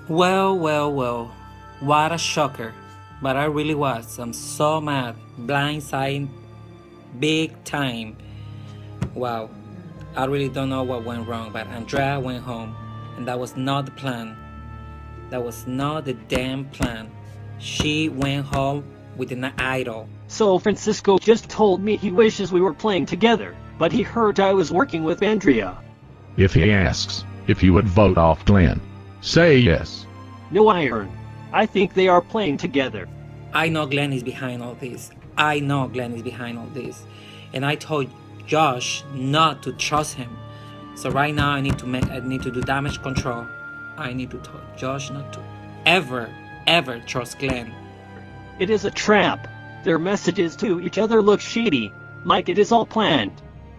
Well, well, well. What a shocker. But I really was. I'm so mad. Blindsided big time. Wow. I really don't know what went wrong, but Andrea went home. And that was not the plan. That was not the damn plan. She went home with an idol. So Francisco just told me he wishes we were playing together, but he heard I was working with Andrea. If he asks if you would vote off Glenn, say yes. No, Iron. I think they are playing together. I know Glenn is behind all this. I know Glenn is behind all this. And I told Josh not to trust him. So right now I need to do damage control. I need to tell Josh not to ever trust Glenn. It is a trap. Their messages to each other look shady, like it is all planned.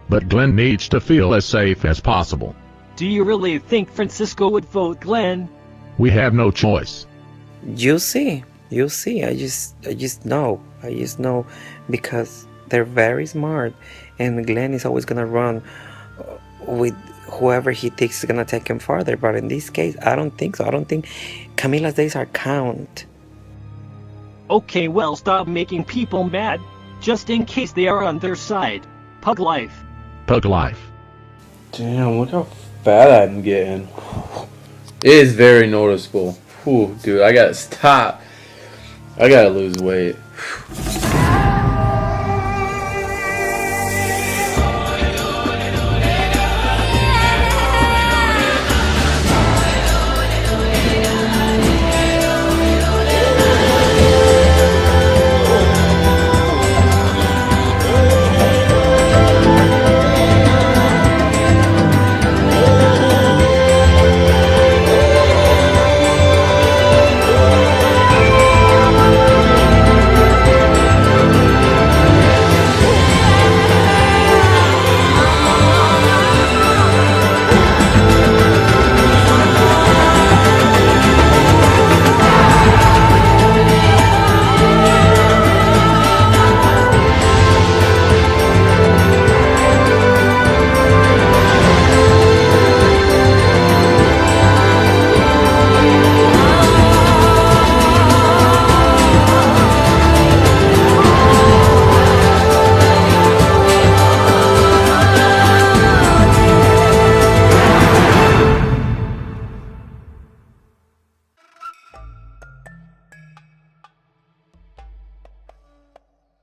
But Glenn needs to feel as safe as possible. Do you really think Francisco would vote Glenn? We have no choice. You'll see. I just know because they're very smart, and Glenn is always gonna run with whoever he thinks is gonna take him farther. But in this case, I don't think so. I don't think Camila's days are count. Okay, well, stop making people mad, just in case they are on their side. Pug life. Pug life. Damn, look how fat I'm getting. It is very noticeable. Whew, dude, I gotta stop. I gotta lose weight.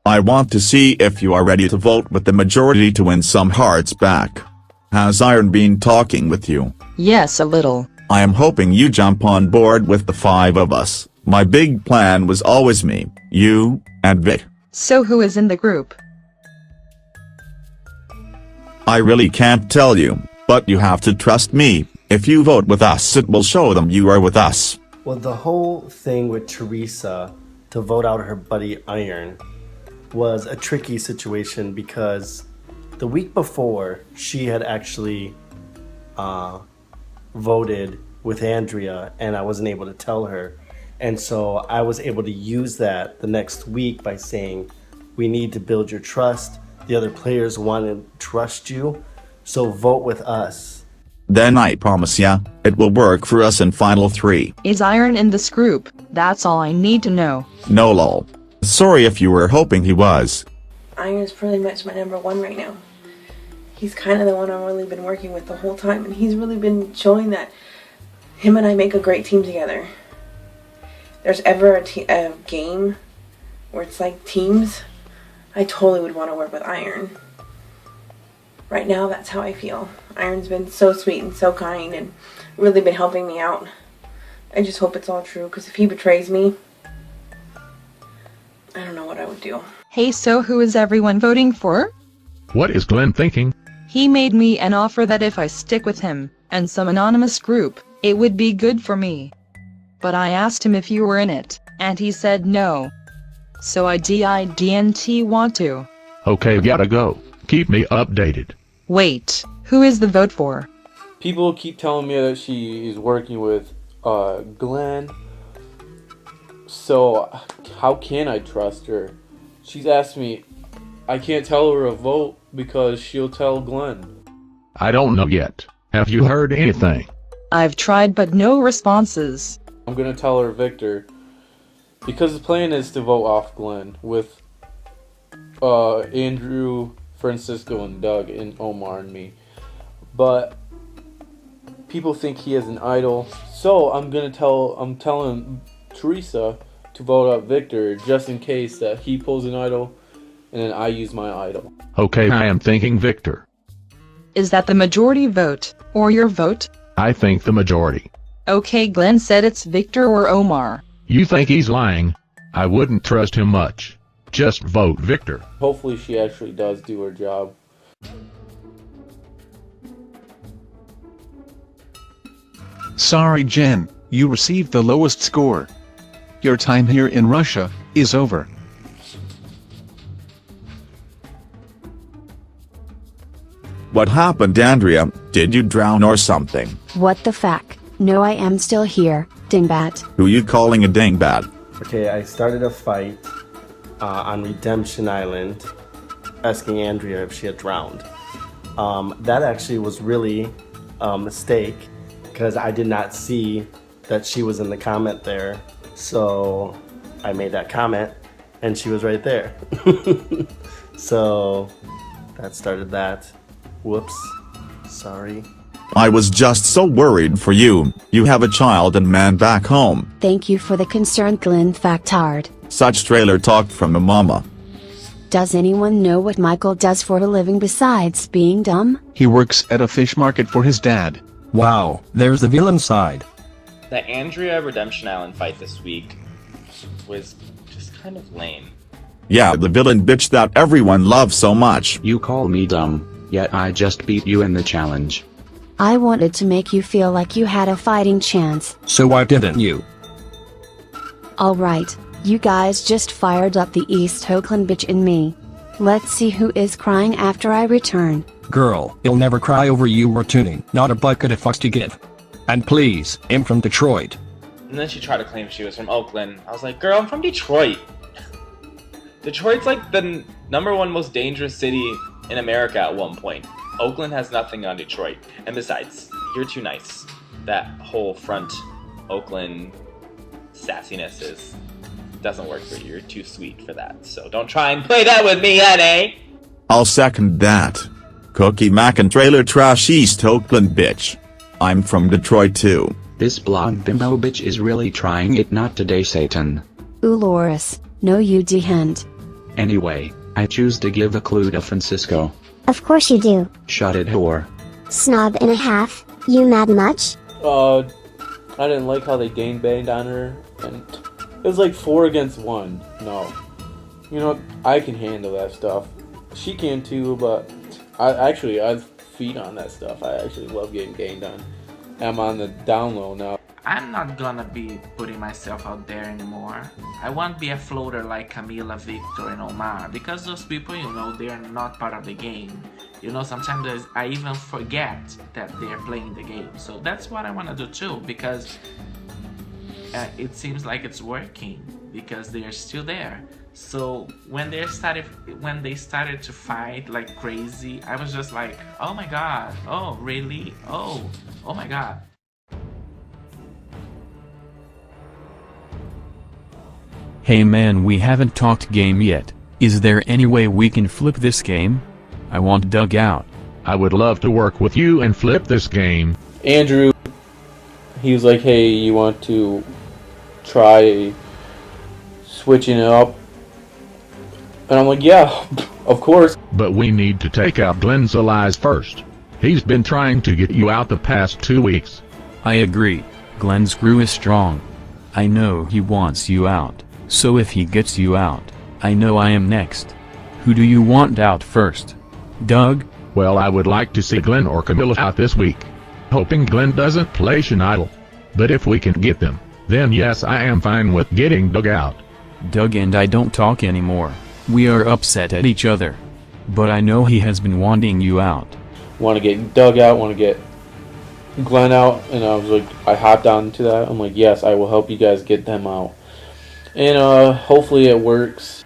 I want to see if you are ready to vote with the majority to win some hearts back. Has Iron been talking with you? Yes, a little. I am hoping you jump on board with the five of us. My big plan was always me, you, and Vic. So who is in the group? I really can't tell you, but you have to trust me. If you vote with us, it will show them you are with us. Well, the whole thing with Teresa to vote out her buddy Iron was a tricky situation because the week before she had actually voted with Andrea and I wasn't able to tell her. And so I was able to use that the next week by saying, we need to build your trust. The other players want to trust you, so vote with us. Then I promise ya, it will work for us in Final 3. Is Iron in this group? That's all I need to know. No lol. Sorry if you were hoping he was. Iron's pretty much my number one right now. He's kind of the one I've really been working with the whole time, and he's really been showing that him and I make a great team together. There's ever a game where it's like teams, I totally would want to work with Iron. Right now, that's how I feel. Iron's been so sweet and so kind and really been helping me out. I just hope it's all true, because if he betrays me, I don't know what I would do. Hey, so who is everyone voting for? What is Glenn thinking? He made me an offer that if I stick with him, and some anonymous group, it would be good for me. But I asked him if you were in it, and he said no. So I didn't want to. Okay, gotta go. Keep me updated. Wait, who is the vote for? People keep telling me that she is working with Glenn. So how can I trust her? She's asked me, I can't tell her a vote because she'll tell Glenn. I don't know yet. Have you heard anything? I've tried but no responses. I'm gonna tell her Victor, because the plan is to vote off Glenn with Andrew, Francisco, and Doug, and Omar and me. But people think he is an idol, so I'm telling Teresa to vote out Victor just in case that he pulls an idol, and then I use my idol. Okay, I am thinking Victor. Is that the majority vote, or your vote? I think the majority. Okay, Glenn said it's Victor or Omar. You think he's lying? I wouldn't trust him much. Just vote Victor. Hopefully she actually does do her job. Sorry, Jen, you received the lowest score. Your time here in Russia is over. What happened, Andrea? Did you drown or something? What the fuck? No, I am still here, dingbat. Who you calling a dingbat? Okay, I started a fight on Redemption Island, asking Andrea if she had drowned. That actually was really a mistake, because I did not see that she was in the comment there. So I made that comment, and she was right there. So that started that. Whoops. Sorry. I was just so worried for you. You have a child and man back home. Thank you for the concern, Glenn Factard. Such trailer talk from a mama. Does anyone know what Michael does for a living besides being dumb? He works at a fish market for his dad. Wow, there's the villain side. The Andrea Redemption Island fight this week was just kind of lame. Yeah, the villain bitch that everyone loves so much. You call me dumb, yet I just beat you in the challenge. I wanted to make you feel like you had a fighting chance. So why didn't you? Alright, you guys just fired up the East Oakland bitch in me. Let's see who is crying after I return. Girl, he'll never cry over you or tuning. Not a bucket of fucks to give. And please, I'm from Detroit. And then she tried to claim she was from Oakland. I was like, girl, I'm from Detroit. Detroit's like the #1 most dangerous city in America at one point. Oakland has nothing on Detroit. And besides, you're too nice. That whole front Oakland sassiness doesn't work for you. You're too sweet for that. So don't try and play that with me, honey. I'll second that. Cookie Mac and trailer trash East Oakland bitch. I'm from Detroit too. This blonde bimbo bitch is really trying it. Not today, Satan. Ooh, Loris, no you dehend. Anyway, I choose to give a clue to Francisco. Of course you do. Shut it, whore. Snob and a half, you mad much? I didn't like how they gangbanged on her, and it was like 4 against 1. No. You know, I can handle that stuff. She can too, but I feed on that stuff. I actually love getting ganged on. I'm on the down low now. I'm not gonna be putting myself out there anymore. I won't be a floater like Camila, Victor, and Omar, because those people, you know, they are not part of the game. You know, sometimes I even forget that they're playing the game. So that's what I want to do too, because it seems like it's working, because they are still there. So when they started to fight like crazy, I was just like, oh my god, oh really, oh my god. Hey man, we haven't talked game yet. Is there any way we can flip this game? I want Doug out. I would love to work with you and flip this game. Andrew, he was like, hey, you want to try switching it up? And I'm like, yeah, of course. But we need to take out Glenn's allies first. He's been trying to get you out the past 2 weeks. I agree. Glenn's crew is strong. I know he wants you out. So if he gets you out, I know I am next. Who do you want out first? Doug? Well, I would like to see Glenn or Camilla out this week. Hoping Glenn doesn't play Schneider. But if we can get them, then yes, I am fine with getting Doug out. Doug and I don't talk anymore. We are upset at each other. But I know he has been wanting you out. Want to get Doug out, want to get Glenn out, and I was like, I hopped on to that. I'm like, yes, I will help you guys get them out. And hopefully it works.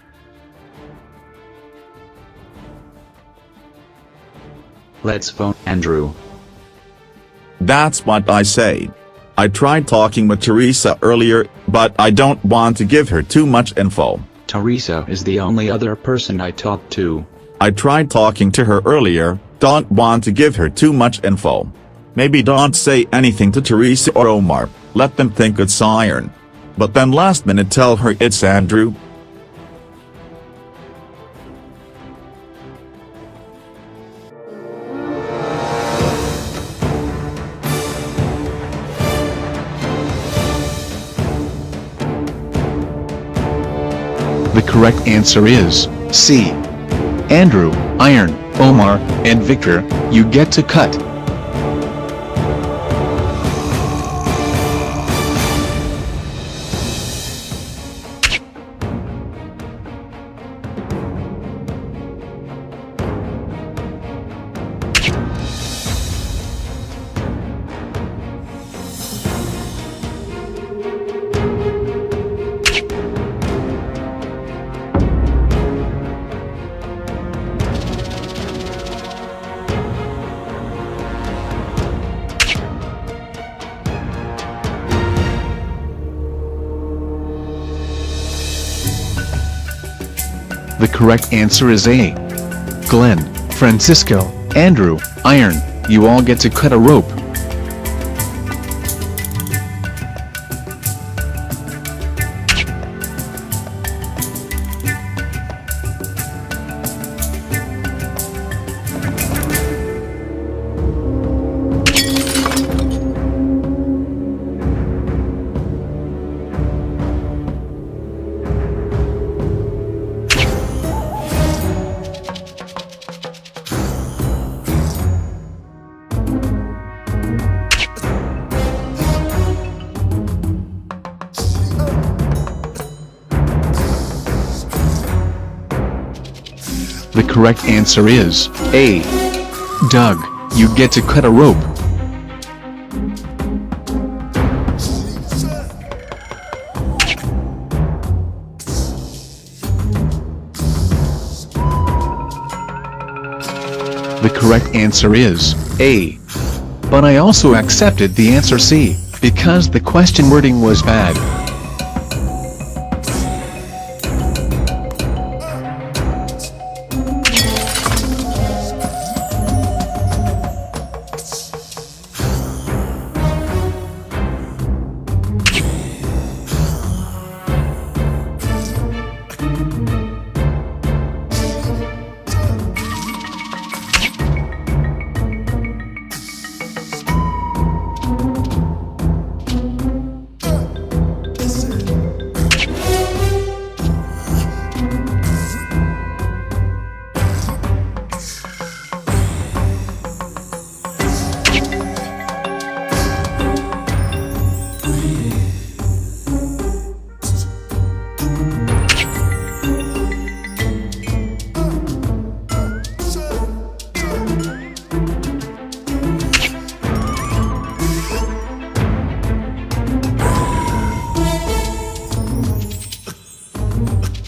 Let's vote Andrew. That's what I say. I tried talking with Teresa earlier, but I don't want to give her too much info. Teresa is the only other person I talked to. I tried talking to her earlier, don't want to give her too much info. Maybe don't say anything to Teresa or Omar, let them think it's Iron. But then last minute tell her it's Andrew. The correct answer is C. Andrew, Iron, Omar, and Victor, you get to cut. The correct answer is A. Glenn, Francisco, Andrew, Iron, you all get to cut a rope. The correct answer is A. Doug, you get to cut a rope. The correct answer is A. But I also accepted the answer C, because the question wording was bad.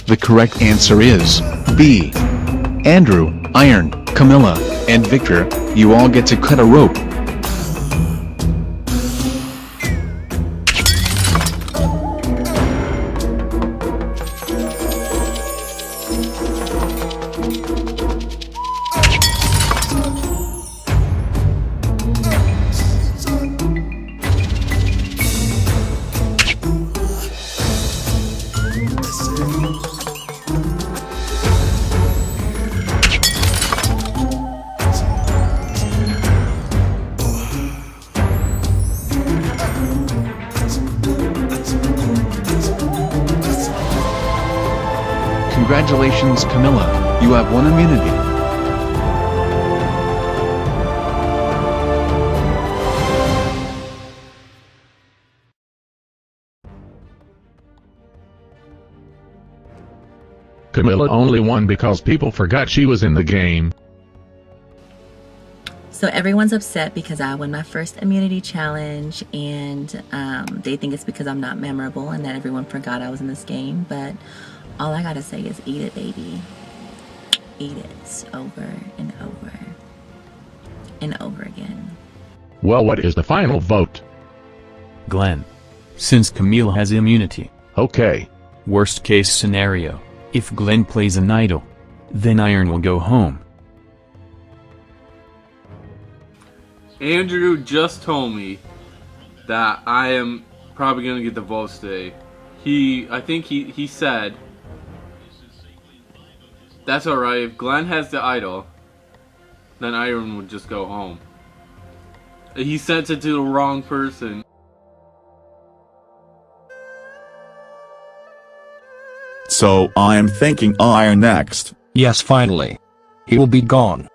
The correct answer is B. Andrew, Iron, Camilla, and Victor, you all get to cut a rope. Congratulations, Camilla, you have won immunity. Camilla only won because people forgot she was in the game. So everyone's upset because I won my first immunity challenge, and they think it's because I'm not memorable and that everyone forgot I was in this game, but all I gotta say is eat it, baby. Eat it over and over and over again. Well, what is the final vote? Glenn. Since Camille has immunity. Okay. Worst case scenario, if Glenn plays an idol, then Iron will go home. Andrew just told me that I am probably gonna get the votes today. I think he said that's alright, if Glenn has the idol, then Iron would just go home. He sent it to the wrong person. So I am thinking Iron next. Yes, finally. He will be gone.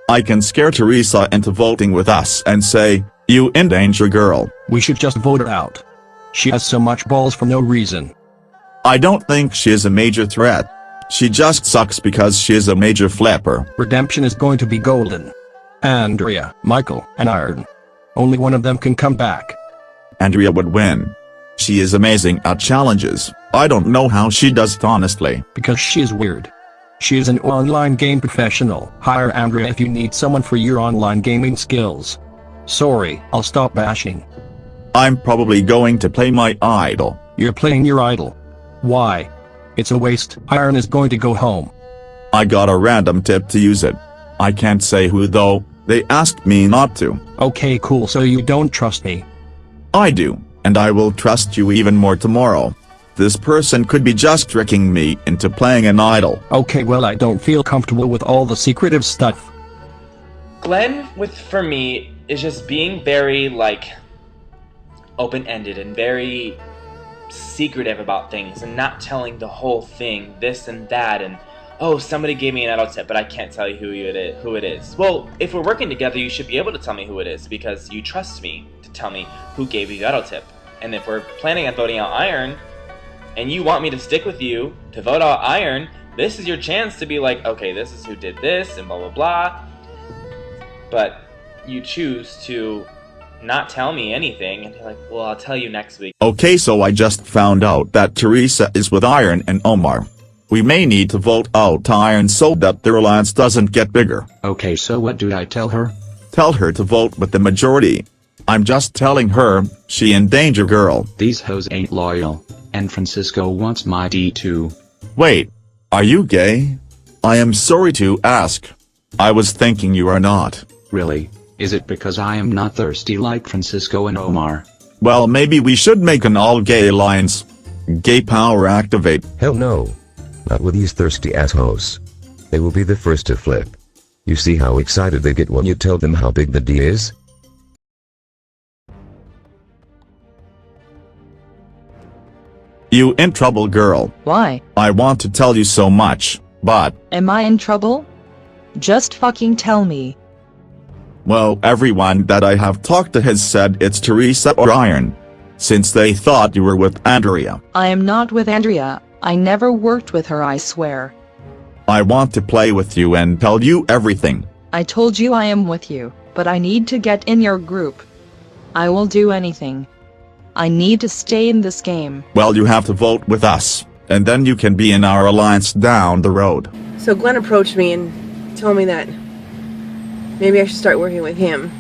I can scare Teresa into voting with us and say, you endanger girl. We should just vote her out. She has so much balls for no reason. I don't think she is a major threat. She just sucks because she is a major flapper. Redemption is going to be golden. Andrea, Michael, and Iron. Only one of them can come back. Andrea would win. She is amazing at challenges. I don't know how she does it honestly. Because she is weird. She is an online game professional. Hire Andrea if you need someone for your online gaming skills. Sorry, I'll stop bashing. I'm probably going to play my idol. You're playing your idol. Why? It's a waste. Iron is going to go home. I got a random tip to use it. I can't say who though, they asked me not to. Okay, cool, so you don't trust me. I do, and I will trust you even more tomorrow. This person could be just tricking me into playing an idol. Okay, well, I don't feel comfortable with all the secretive stuff. Glenn, for me, is just being very, like, open-ended and very secretive about things and not telling the whole thing, this and that, and, oh, somebody gave me an idol tip, but I can't tell you who it is. Well, if we're working together, you should be able to tell me who it is because you trust me to tell me who gave you the idol tip. And if we're planning on voting out Iron, and you want me to stick with you to vote out Iron, this is your chance to be like, okay, this is who did this, and blah, blah, blah. But you choose to not tell me anything, and you're like, well, I'll tell you next week. Okay, so I just found out that Teresa is with Iron and Omar. We may need to vote out Iron so that their alliance doesn't get bigger. Okay, so what do I tell her? Tell her to vote with the majority. I'm just telling her, she in danger girl. These hoes ain't loyal, and Francisco wants my D too. Wait, are you gay? I am sorry to ask. I was thinking you are not. Really? Is it because I am not thirsty like Francisco and Omar? Well, maybe we should make an all-gay alliance. Gay power activate. Hell no. Not with these thirsty assholes. They will be the first to flip. You see how excited they get when you tell them how big the D is? You in trouble, girl. Why? I want to tell you so much, but... Am I in trouble? Just fucking tell me. Well, everyone that I have talked to has said it's Teresa or Iron. Since they thought you were with Andrea. I am not with Andrea. I never worked with her, I swear. I want to play with you and tell you everything. I told you I am with you, but I need to get in your group. I will do anything. I need to stay in this game. Well, you have to vote with us, and then you can be in our alliance down the road. So Glenn approached me and told me that maybe I should start working with him.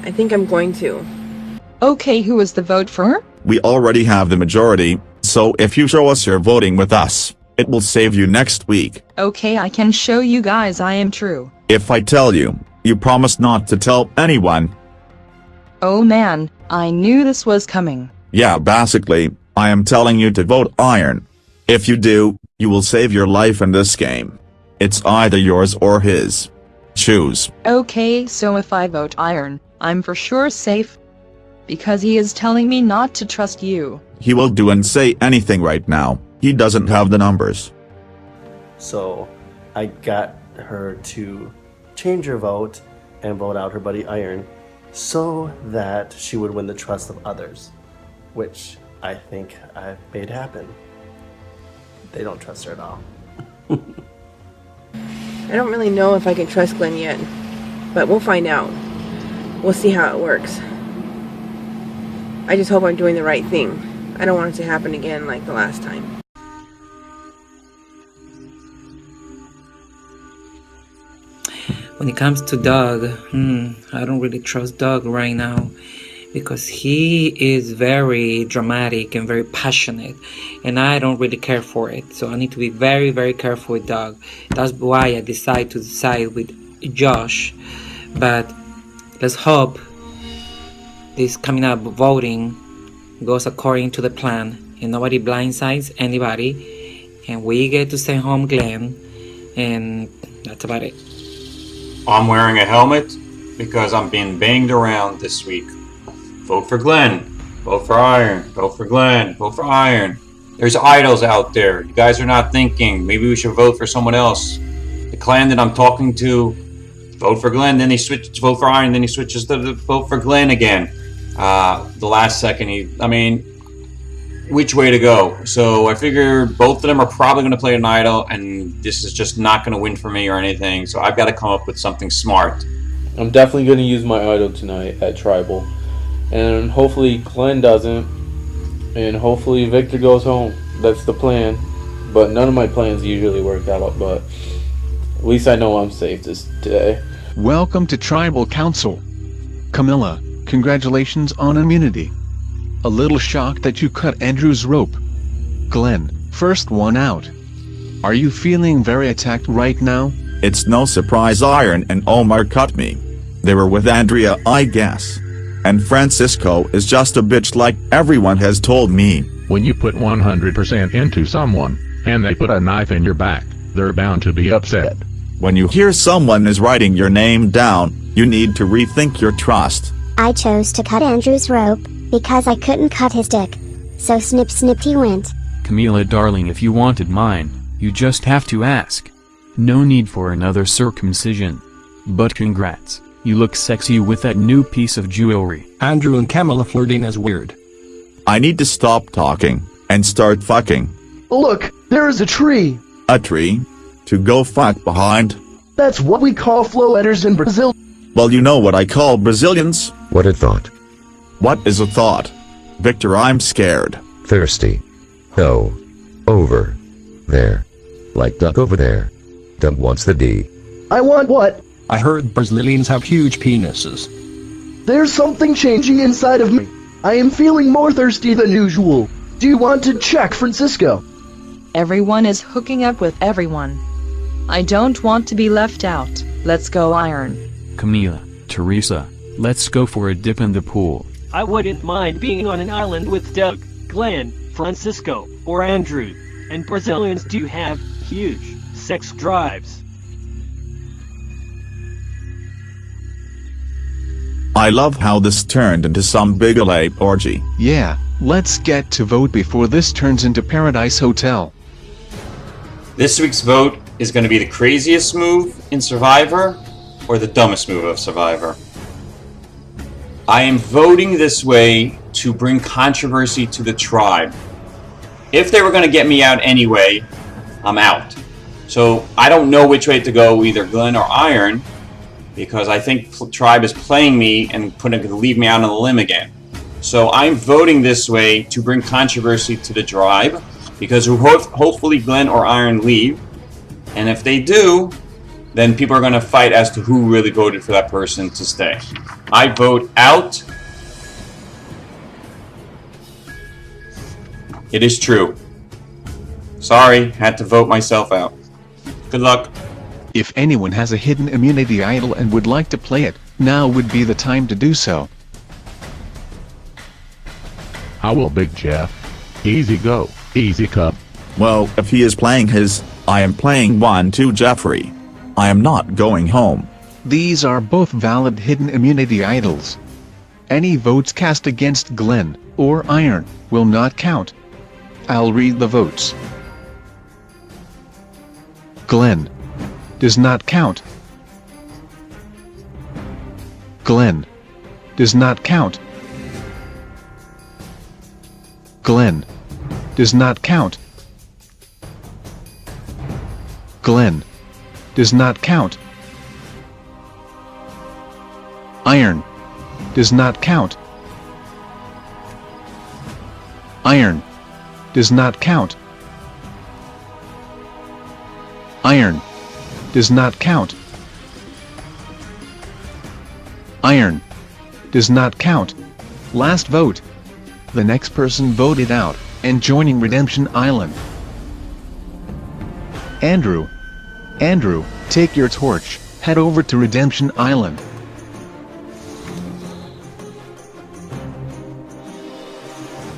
I think I'm going to. Okay, who is the vote for her? We already have the majority, so if you show us you're voting with us, it will save you next week. Okay, I can show you guys I am true. If I tell you, you promise not to tell anyone. Oh man, I knew this was coming. Yeah, basically, I am telling you to vote Iron. If you do, you will save your life in this game. It's either yours or his. Choose. Okay, so if I vote Iron, I'm for sure safe. Because he is telling me not to trust you. He will do and say anything right now. He doesn't have the numbers. So I got her to change her vote and vote out her buddy Iron so that she would win the trust of others, which I think I've made happen. They don't trust her at all. I don't really know if I can trust Glenn yet, but we'll find out. We'll see how it works. I just hope I'm doing the right thing. I don't want it to happen again like the last time. When it comes to Doug, I don't really trust Doug right now because he is very dramatic and very passionate, and I don't really care for it. So I need to be very, very careful with Doug. That's why I decided to side with Josh. But let's hope this coming up voting goes according to the plan and nobody blindsides anybody, and we get to stay home, Glenn, and that's about it. I'm wearing a helmet because I'm being banged around this week. Vote for Glenn. Vote for Iron. Vote for Glenn. Vote for Iron. There's idols out there. You guys are not thinking. Maybe we should vote for someone else. The clan that I'm talking to, vote for Glenn, then he switches to vote for Iron, then he switches to vote for Glenn again. The last second, which way to go? So I figure both of them are probably going to play an idol, and this is just not going to win for me or anything. So I've got to come up with something smart. I'm definitely going to use my idol tonight at Tribal. And hopefully Glenn doesn't. And hopefully Victor goes home. That's the plan. But none of my plans usually work out. But at least I know I'm safe today. Welcome to Tribal Council. Camilla, congratulations on immunity. A little shocked that you cut Andrew's rope. Glenn, first one out. Are you feeling very attacked right now? It's no surprise Iron and Omar cut me. They were with Andrea, I guess. And Francisco is just a bitch like everyone has told me. When you put 100% into someone, and they put a knife in your back, they're bound to be upset. When you hear someone is writing your name down, you need to rethink your trust. I chose to cut Andrew's rope because I couldn't cut his dick. So snip snip he went. Camila darling, if you wanted mine, you just have to ask. No need for another circumcision. But congrats, you look sexy with that new piece of jewelry. Andrew and Camilla flirting is weird. I need to stop talking and start fucking. Look, there is a tree. A tree? To go fuck behind? That's what we call flow-letters in Brazil. Well, you know what I call Brazilians. What a thought. What is a thought? Victor, I'm scared. Thirsty. Oh. Over. There. Like duck over there. Doug wants the D. I want what? I heard Brazilians have huge penises. There's something changing inside of me. I am feeling more thirsty than usual. Do you want to check, Francisco? Everyone is hooking up with everyone. I don't want to be left out. Let's go, Iron. Camila, Teresa, let's go for a dip in the pool. I wouldn't mind being on an island with Doug, Glenn, Francisco, or Andrew. And Brazilians do have huge sex drives. I love how this turned into some big LA orgy. Yeah, let's get to vote before this turns into Paradise Hotel. This week's vote is going to be the craziest move in Survivor or the dumbest move of Survivor. I am voting this way to bring controversy to the tribe. If they were going to get me out anyway, I'm out. So I don't know which way to go, either Glenn or Iron, because I think tribe is playing me and going to leave me out on the limb again. So I'm voting this way to bring controversy to the tribe, because hopefully Glenn or Iron leave. And if they do, then people are going to fight as to who really voted for that person to stay. I vote out. It is true. Sorry, had to vote myself out. Good luck. If anyone has a hidden immunity idol and would like to play it, now would be the time to do so. How will Big Jeff? Easy go, easy cup. Well, if he is playing his, I am playing one to Jeffrey. I am not going home. These are both valid hidden immunity idols. Any votes cast against Glenn or Iron will not count. I'll read the votes. Glenn does not count. Glenn does not count. Glenn does not count. Glenn does not count. Iron does not count. Iron does not count. Iron does not count. Iron does not count. Last vote. The next person voted out, and joining Redemption Island. Andrew. Andrew, take your torch, head over to Redemption Island.